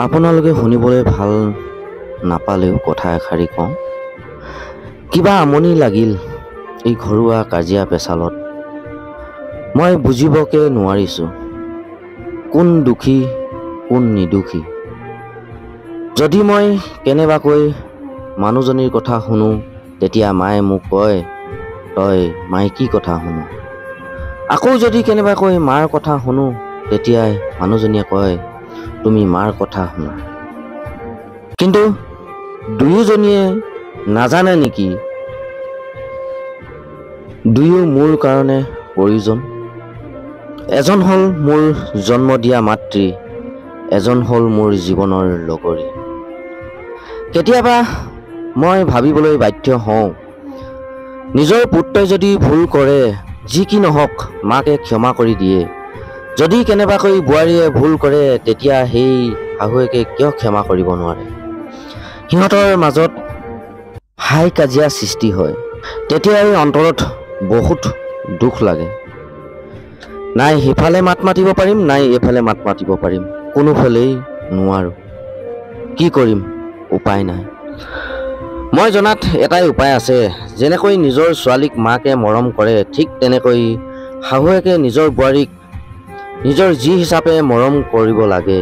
আপোনালোকে শুনিবলৈ ভাল নাপালেও কথা এষাৰি কওঁ। কিবা আমনি লাগিল এই ঘৰুৱা কাজিয়া পেচালত। মই বুজিবকে নোৱাৰিছোঁ কোন দুখী কোন নিদুখী। যদি মই কেনেবাকৈ মানুহজনীৰ কথা শুনো, তেতিয়া মায়ে মোক কয়, তই মাইকী কথা শুনো। আকৌ যদি কেনেবাকৈ মাৰ কথা শুনো, তেতিয়াই মানুহজনীয়ে কয়, তুমি মাৰ কথা শুনা। কিন্তু দুয়োজনীয়ে নাজানে নেকি দুয়ো মোৰ কাৰণে প্ৰয়োজন। এজন হ'ল মোৰ জন্ম দিয়া মাতৃ, এজন হ'ল মোৰ জীৱনৰ লগৰী। কেতিয়াবা মই ভাবিবলৈ বাধ্য হওঁ, নিজৰ পুত্ৰই যদি ভুল কৰে, যি কি নহওক মাকে ক্ষমা কৰি দিয়ে। যদি কেনেবাকৈ বোৱাৰীয়ে ভুল কৰে, তেতিয়া সেই শাহুৱেকে কিয় ক্ষমা কৰিব নোৱাৰে? সিহঁতৰ মাজত হাই কাজিয়া সৃষ্টি হয়। তেতিয়াই অন্তৰত বহুত দুখ লাগে। নাই সিফালে মাত মাতিব পাৰিম, নাই এইফালে মাত মাতিব পাৰিম, কোনোফালেই নোৱাৰোঁ। কি কৰিম? উপায় নাই। মই জনাত এটাই উপায় আছে। যেনেকৈ নিজৰ ছোৱালীক মাকে মৰম কৰে, ঠিক তেনেকৈ শাহুৱেকে নিজৰ বোৱাৰীক নিজৰ যি হিচাপে মৰম কৰিব লাগে।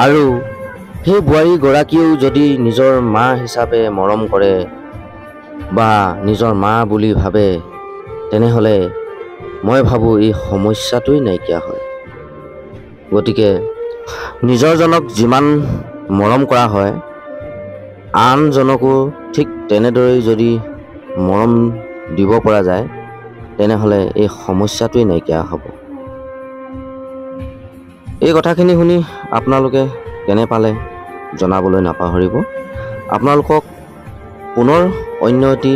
আৰু সেই বোৱাৰীগৰাকীয়েও যদি নিজৰ মা হিচাপে মৰম কৰে বা নিজৰ মা বুলি ভাবে, তেনেহ'লে মই ভাবোঁ এই সমস্যাটোৱেই নাইকিয়া হয়। গতিকে নিজৰজনক যিমান মৰম কৰা হয়, আনজনকো ঠিক তেনেদৰেই যদি মৰম দিব পৰা যায়, তেনেহ'লে এই সমস্যাটোৱেই নাইকিয়া হ'ব। এই কথাখিনি শুনি আপোনালোকে কেনে পালে জনাবলৈ নাপাহৰিব। আপোনালোকক পুনৰ অন্য এটি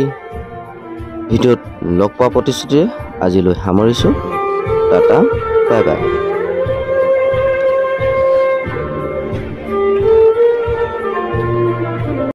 ভিডিঅ'ত লগ পোৱা প্ৰতিশ্ৰুতিৰে আজিলৈ সামৰিছোঁ। Tata, bye bye.